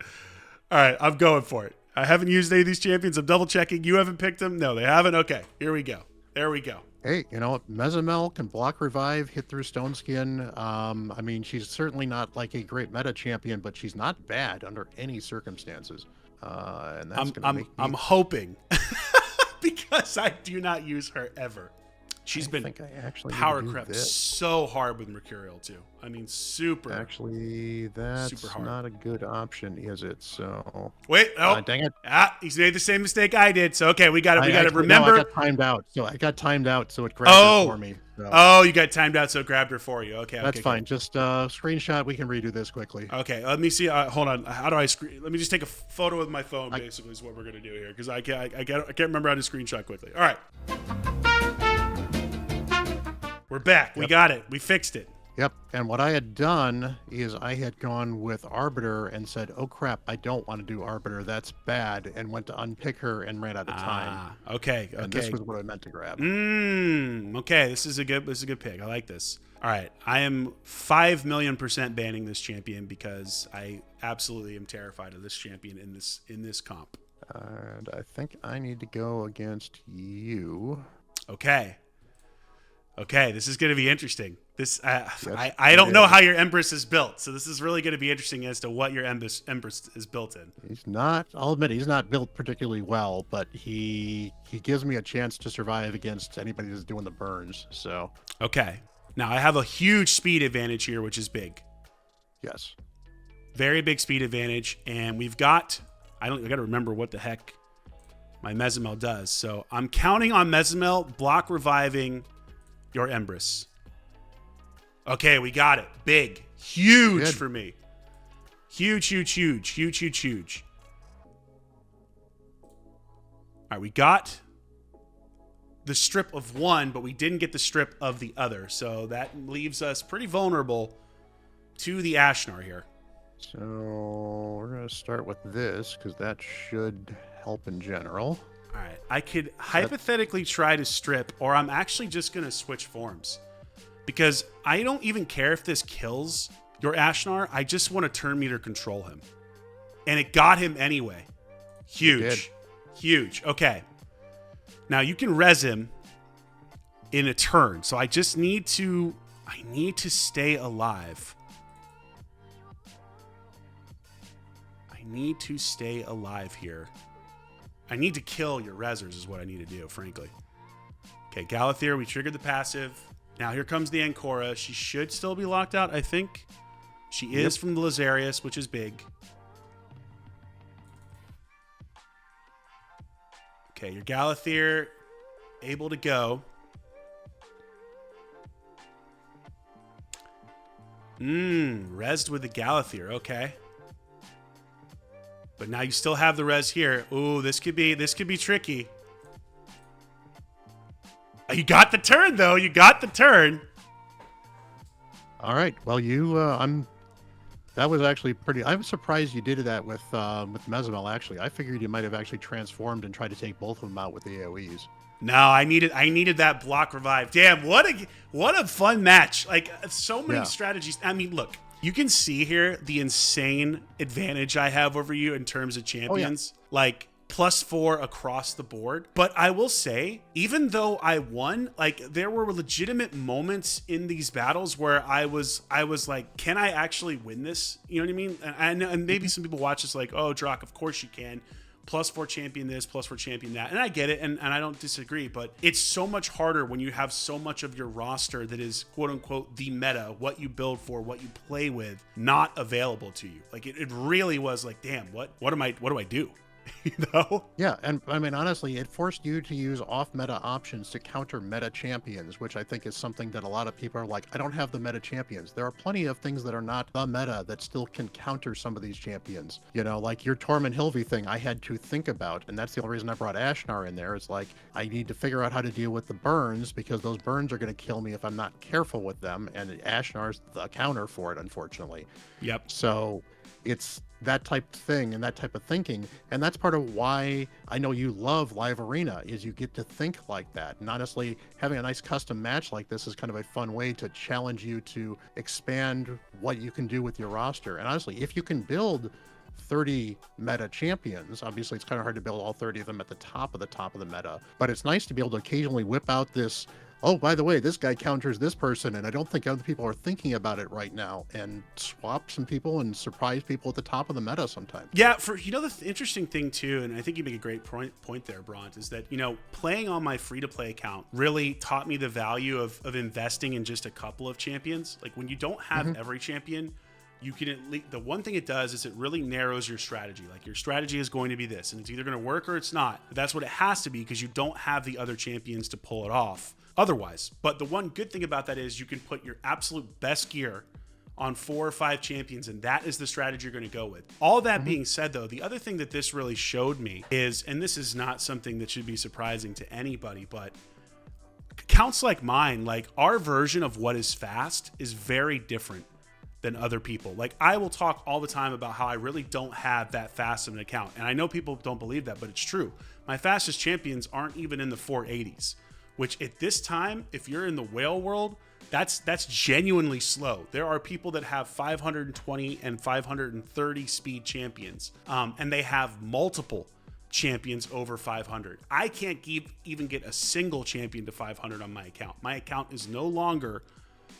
all right, I'm going for it. I haven't used any of these champions. I'm double checking. You haven't picked them? No, they haven't. Okay, here we go. There we go. Hey, you know what? Mezamel can block revive, hit through Stone Skin. I mean, she's certainly not like a great meta champion, but she's not bad under any circumstances. And that's going to make me... I'm hoping because I do not use her ever. She's been power crept so hard with Mercurial too. I mean, super. Actually, that's super hard. not a good option, is it? So wait, oh, dang it! He's made the same mistake I did. So okay, we got to remember. No, I got timed out. So it grabbed her for me. So. Oh, you got timed out, so it grabbed her for you. Okay, that's fine. Good. Just screenshot. We can redo this quickly. Okay, let me see. Hold on. How do I screen? Let me just take a photo with my phone. Basically, is what we're gonna do here because I can't remember how to screenshot quickly. All right. We're back. We got it. We fixed it. Yep. And what I had done is I had gone with Arbiter and said, oh, crap, I don't want to do Arbiter. That's bad. And went to unpick her and ran out of time. Okay. And this was what I meant to grab. Okay. This is a good pick. I like this. All right. I am 5,000,000% banning this champion because I absolutely am terrified of this champion in this comp. And I think I need to go against you. Okay. Okay, this is going to be interesting. This I don't know how your Empress is built, so this is really going to be interesting as to what your Empress is built in. He's not. I'll admit he's not built particularly well, but he gives me a chance to survive against anybody that's doing the burns. So Okay, now I have a huge speed advantage here, which is big. yes, Very big speed advantage, and we've got. I got to remember what the heck my Mezimel does. So I'm counting on Mezimel block reviving your Empress. Okay, we got it. Big. Huge Good. for me. Huge, huge, huge. Huge, huge, huge. All right, we got the strip of one, but we didn't get the strip of the other. So that leaves us pretty vulnerable to the Ashnar here. so we're gonna start with this because that should help in general. All right, I could hypothetically try to strip, or I'm actually just going to switch forms. Because I don't even care if this kills your Ashnar. I just want to turn meter control him. And it got him anyway. Huge. Huge. Okay. Now you can res him in a turn. So I just need to... I need to stay alive. I need to stay alive here. I need to kill your rezzers is what I need to do, frankly. Okay, Galathyr, we triggered the passive. Now here comes the Ancora. She should still be locked out, I think. She is from the Lazarius, which is big. Okay, your Galathyr able to go. Rezzed with the Galathyr, okay. But now you still have the res here. Ooh, this could be tricky. You got the turn though. You got the turn. All right. Well, that was actually pretty. I'm surprised you did that with Mezimel. Actually, I figured you might have actually transformed and tried to take both of them out with the AOE's. No, I needed that block revive. Damn, what a fun match. Like so many strategies. I mean, look, you can see here the insane advantage I have over you in terms of champions. Like +4 across the board. But I will say, even though I won, like there were legitimate moments in these battles where I was like, can I actually win this? You know what I mean? And maybe some people watch this like, oh, Drock, of course you can. +4 champion this, +4 champion that. And I get it, and I don't disagree, but it's so much harder when you have so much of your roster that is quote unquote the meta, what you build for, what you play with, not available to you. Like it really was like, damn, what do I do? You know? Yeah, and I mean, honestly, it forced you to use off-meta options to counter meta champions, which I think is something that a lot of people are like, I don't have the meta champions. There are plenty of things that are not the meta that still can counter some of these champions. You know, like your Tormund Hilvi thing, I had to think about, and that's the only reason I brought Ashnar in there. It's like, I need to figure out how to deal with the burns, because those burns are going to kill me if I'm not careful with them, and Ashnar's the counter for it, unfortunately. Yep. So it's that type of thing and that type of thinking, and that's part of why I know you love live arena, is you get to think like that. And honestly, having a nice custom match like this is kind of a fun way to challenge you to expand what you can do with your roster. And honestly, if you can build 30 meta champions, obviously it's kind of hard to build all 30 of them at the top of the meta, but it's nice to be able to occasionally whip out this, oh, by the way, this guy counters this person, and I don't think other people are thinking about it right now, and swap some people and surprise people at the top of the meta sometimes. Yeah, the interesting thing too, and I think you make a great point there, Bront, is that, playing on my free-to-play account really taught me the value of investing in just a couple of champions. Like when you don't have every champion, you can at least, the one thing it does is it really narrows your strategy. Like your strategy is going to be this, and it's either going to work or it's not. But that's what it has to be, because you don't have the other champions to pull it off otherwise. But the one good thing about that is you can put your absolute best gear on 4 or 5 champions, and that is the strategy you're going to go with. All that being said, though, the other thing that this really showed me is, and this is not something that should be surprising to anybody, but accounts like mine, like our version of what is fast is very different than other people. Like I will talk all the time about how I really don't have that fast of an account, and I know people don't believe that, but it's true. My fastest champions aren't even in the 480s. Which at this time, if you're in the whale world, that's genuinely slow. There are people that have 520 and 530 speed champions, and they have multiple champions over 500. I can't even get a single champion to 500 on my account. My account is no longer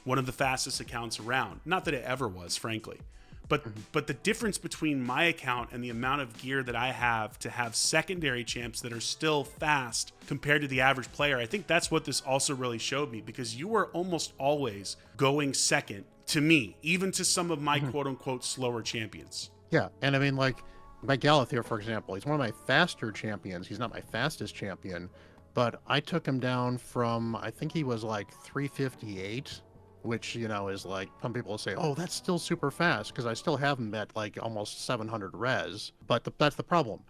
one of the fastest accounts around. Not that it ever was, frankly. But the difference between my account and the amount of gear that I have to have secondary champs that are still fast compared to the average player, I think that's what this also really showed me, because you were almost always going second to me, even to some of my quote unquote slower champions. Yeah, and I mean, like, my Galathier, for example, he's one of my faster champions. He's not my fastest champion, but I took him down from, I think he was like 358, which, you know, is like, some people will say, oh, that's still super fast, because I still have him at like almost 700 res. But that's the problem.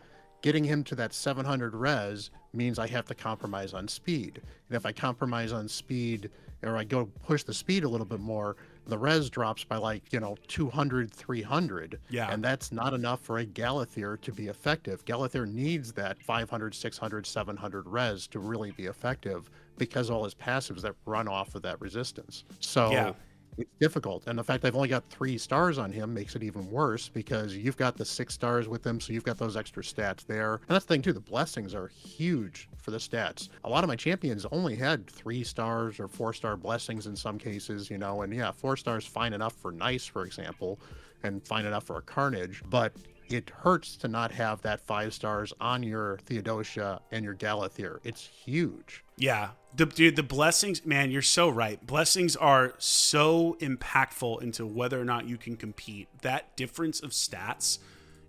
Getting him to that 700 res means I have to compromise on speed. And if I compromise on speed, or I go push the speed a little bit more, the res drops by like, you know, 200, 300. Yeah. And that's not enough for a Galathier to be effective. Galathier needs that 500, 600, 700 res to really be effective, because all his passives that run off of that resistance. So Yeah. it's difficult. And the fact I've only got 3 stars on him makes it even worse, because you've got the 6 stars with him, so you've got those extra stats there. And that's the thing too, the blessings are huge for the stats. A lot of my champions only had 3 stars or 4-star blessings in some cases, you know, and yeah, 4 stars fine enough for Nice, for example, and fine enough for a Carnage, but it hurts to not have that 5 stars on your Theodosia and your Galathier. It's huge. Yeah. Dude, the blessings, man, you're so right. Blessings are so impactful into whether or not you can compete. That difference of stats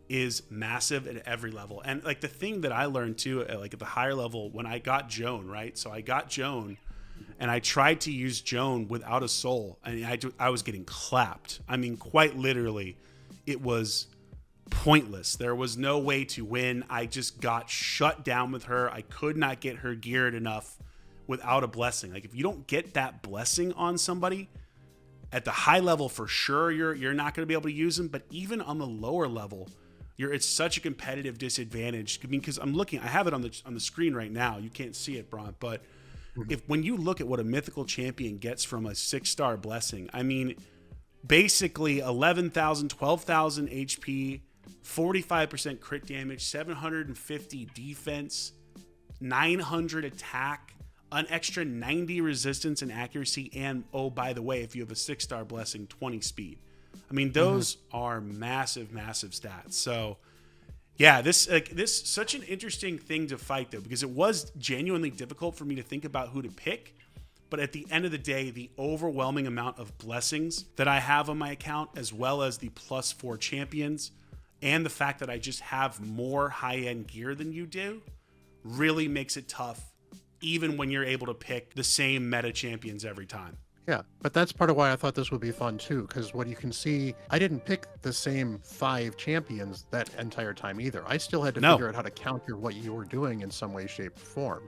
is massive at every level. And like the thing that I learned too, like at the higher level, when I got Joan, right? So I got Joan and I tried to use Joan without a soul, and I was getting clapped. I mean, quite literally, it was pointless. There was no way to win. I just got shut down with her. I could not get her geared enough without a blessing. Like if you don't get that blessing on somebody at the high level, for sure you're not going to be able to use them. But even on the lower level, it's such a competitive disadvantage. I mean, because I have it on the screen right now. You can't see it, Bront, but when you look at what a mythical champion gets from a 6-star blessing, I mean, basically 11,000, 12,000 HP, 45% crit damage, 750 defense, 900 attack, an extra 90 resistance and accuracy, and oh, by the way, if you have a 6-star blessing, 20 speed. I mean, those are massive, massive stats. So yeah, this such an interesting thing to fight though, because it was genuinely difficult for me to think about who to pick. But at the end of the day, the overwhelming amount of blessings that I have on my account, as well as the +4 champions, and the fact that I just have more high-end gear than you do, really makes it tough, even when you're able to pick the same meta champions every time. Yeah, but that's part of why I thought this would be fun too, because what you can see, I didn't pick the same 5 champions that entire time either. I still had to figure out how to counter what you were doing in some way, shape, or form.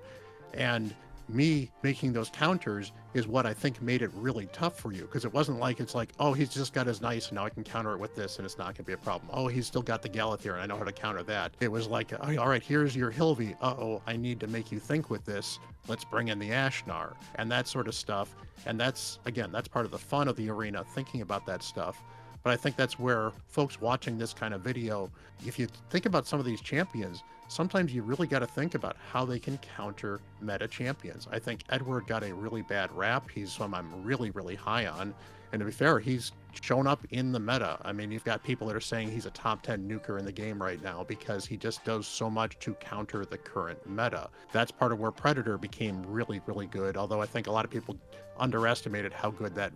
And me making those counters is what I think made it really tough for you, because it wasn't like it's like, oh, he's just got his Nice and now I can counter it with this and it's not going to be a problem. Oh, he's still got the Galathier and I know how to counter that. It was like, oh, all right, here's your Hilvi. Uh-oh, I need to make you think with this. Let's bring in the Ashnar and that sort of stuff. And that's, again, that's part of the fun of the arena, thinking about that stuff. But I think that's where folks watching this kind of video, if you think about some of these champions, sometimes you really got to think about how they can counter meta champions. I think Edward got a really bad rap. He's someone I'm really, really high on. And to be fair, he's shown up in the meta. I mean, you've got people that are saying he's a top 10 nuker in the game right now because he just does so much to counter the current meta. That's part of where Predator became really, really good. Although I think a lot of people underestimated how good that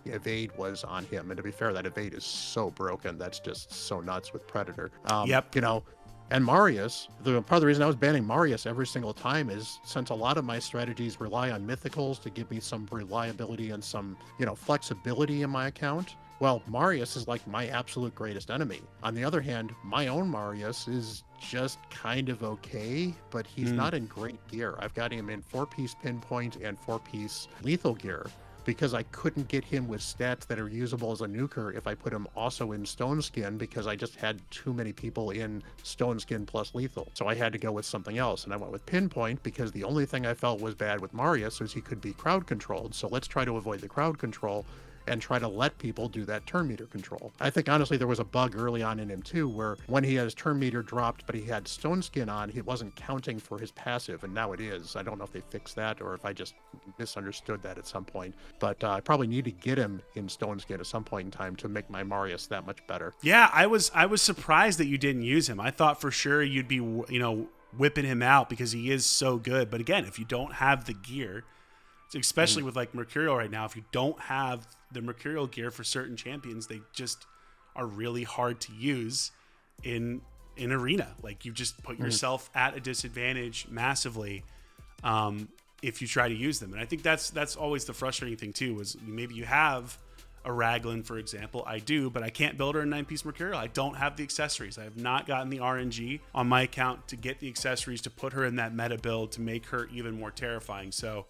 evade was on him. And to be fair, that evade is so broken. That's just so nuts with Predator. Yep. You know, and Marius, part of the reason I was banning Marius every single time is since a lot of my strategies rely on mythicals to give me some reliability and some, you know, flexibility in my account. Well, Marius is like my absolute greatest enemy. On the other hand, my own Marius is just kind of okay, but he's not in great gear. I've got him in 4-piece pinpoint and 4-piece lethal gear, because I couldn't get him with stats that are usable as a nuker if I put him also in Stone Skin, because I just had too many people in Stone Skin plus lethal. So I had to go with something else, and I went with Pinpoint because the only thing I felt was bad with Marius is he could be crowd controlled. So let's try to avoid the crowd control and try to let people do that turn meter control. I think honestly there was a bug early on in him too, where when he had his turn meter dropped, but he had Stone Skin on, he wasn't counting for his passive, and now it is. I don't know if they fixed that or if I just misunderstood that at some point, but I probably need to get him in Stone Skin at some point in time to make my Marius that much better. Yeah, I was surprised that you didn't use him. I thought for sure you'd be, whipping him out because he is so good. But again, if you don't have the gear, especially with like Mercurial right now, if you don't have the Mercurial gear for certain champions, they just are really hard to use in arena. Like you just put yourself at a disadvantage massively if you try to use them. And I think that's always the frustrating thing too, is maybe you have a Raglan, for example. I do, but I can't build her in 9-piece Mercurial. I don't have the accessories. I have not gotten the RNG on my account to get the accessories to put her in that meta build to make her even more terrifying. So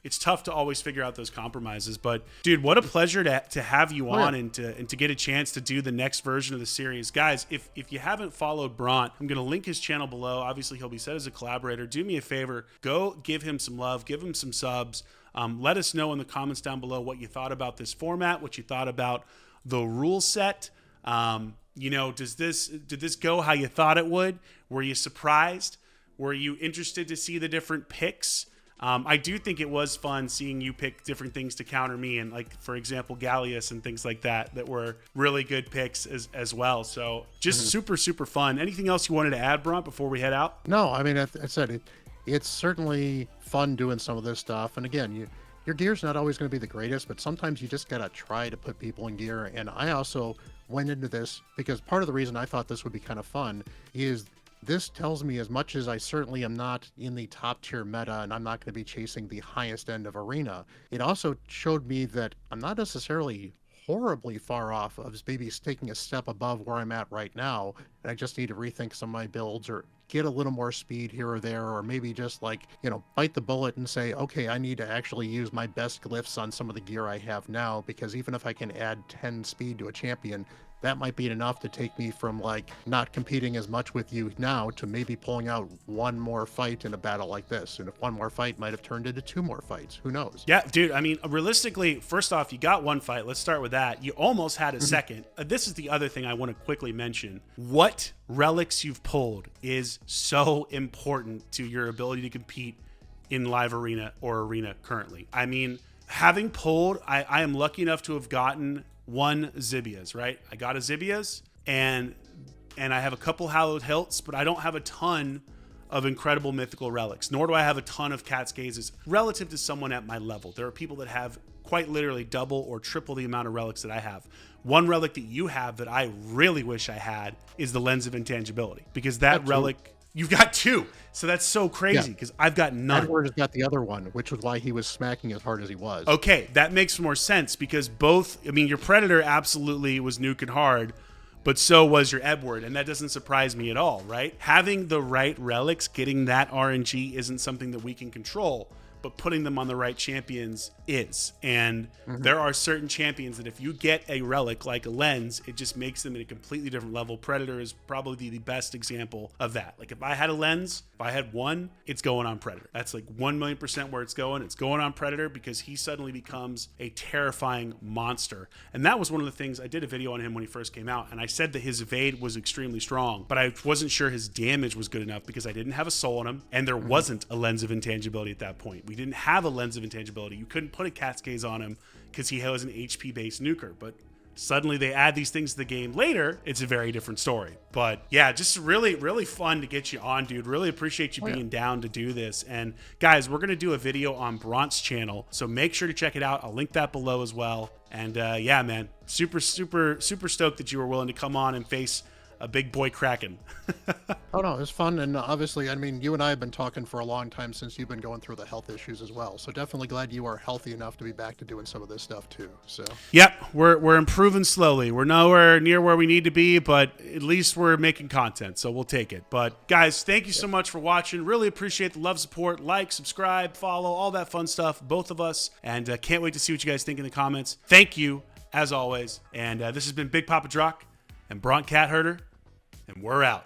it's tough to always figure out those compromises. But dude, what a pleasure to have you on and to get a chance to do the next version of the series. Guys, if you haven't followed Bront, I'm going to link his channel below. Obviously, he'll be set as a collaborator. Do me a favor, go give him some love, give him some subs. Let us know in the comments down below what you thought about this format, what you thought about the rule set. Did this go how you thought it would? Were you surprised? Were you interested to see the different picks? I do think it was fun seeing you pick different things to counter me, and like, for example, Gallius and things like that were really good picks as well. So just super, super fun. Anything else you wanted to add, Bront, before we head out? No, I mean, I said it's certainly fun doing some of this stuff. And again, your gear's not always going to be the greatest, but sometimes you just got to try to put people in gear. And I also went into this because part of the reason I thought this would be kind of fun is this tells me, as much as I certainly am not in the top tier meta and I'm not going to be chasing the highest end of arena, it also showed me that I'm not necessarily horribly far off of maybe taking a step above where I'm at right now. And I just need to rethink some of my builds or get a little more speed here or there, or maybe just like, bite the bullet and say, okay, I need to actually use my best glyphs on some of the gear I have now, because even if I can add 10 speed to a champion, that might be enough to take me from like not competing as much with you now to maybe pulling out one more fight in a battle like this. And if one more fight might have turned into 2 more fights, who knows? Yeah, dude, I mean, realistically, first off, you got 1 fight. Let's start with that. You almost had a second. This is the other thing I want to quickly mention. What relics you've pulled is so important to your ability to compete in live arena or arena currently. I mean, having pulled, I am lucky enough to have gotten 1 Zibias, right? I got a Zibias and I have a couple hallowed hilts, but I don't have a ton of incredible mythical relics, nor do I have a ton of Cat's Gazes relative to someone at my level. There are people that have quite literally double or triple the amount of relics that I have. One relic that you have that I really wish I had is the Lens of Intangibility, because that relic, you've got 2. So that's so crazy because I've got none. Edward has got the other one, which was why he was smacking as hard as he was. Okay, that makes more sense because your Predator absolutely was nuking hard, but so was your Edward, and that doesn't surprise me at all, right? Having the right relics, getting that RNG isn't something that we can control, but putting them on the right champions is. And there are certain champions that if you get a relic like a Lens, it just makes them at a completely different level. Predator is probably the best example of that. Like if I had a Lens, if I had 1, it's going on Predator. That's like 1,000,000% where it's going. It's going on Predator because he suddenly becomes a terrifying monster. And that was one of the things, I did a video on him when he first came out, and I said that his evade was extremely strong, but I wasn't sure his damage was good enough because I didn't have a soul on him, and there wasn't a Lens of Intangibility at that point. We didn't have a Lens of Intangibility. You couldn't put a Cat's Gaze on him because he was an HP-based nuker. But suddenly they add these things to the game later. It's a very different story. But yeah, just really, really fun to get you on, dude. Really appreciate you being down to do this. And guys, we're going to do a video on Bront's channel, so make sure to check it out. I'll link that below as well. And yeah, man, super, super, super stoked that you were willing to come on and face a big boy Kraken. Oh no, it was fun. And obviously, I mean, you and I have been talking for a long time since you've been going through the health issues as well. So definitely glad you are healthy enough to be back to doing some of this stuff too. So yep, we're improving slowly. We're nowhere near where we need to be, but at least we're making content, so we'll take it. But guys, thank you so much for watching. Really appreciate the love, support, like, subscribe, follow, all that fun stuff, both of us. And can't wait to see what you guys think in the comments. Thank you, as always. And this has been Big Papa Drock and Bront CatHerder, and we're out.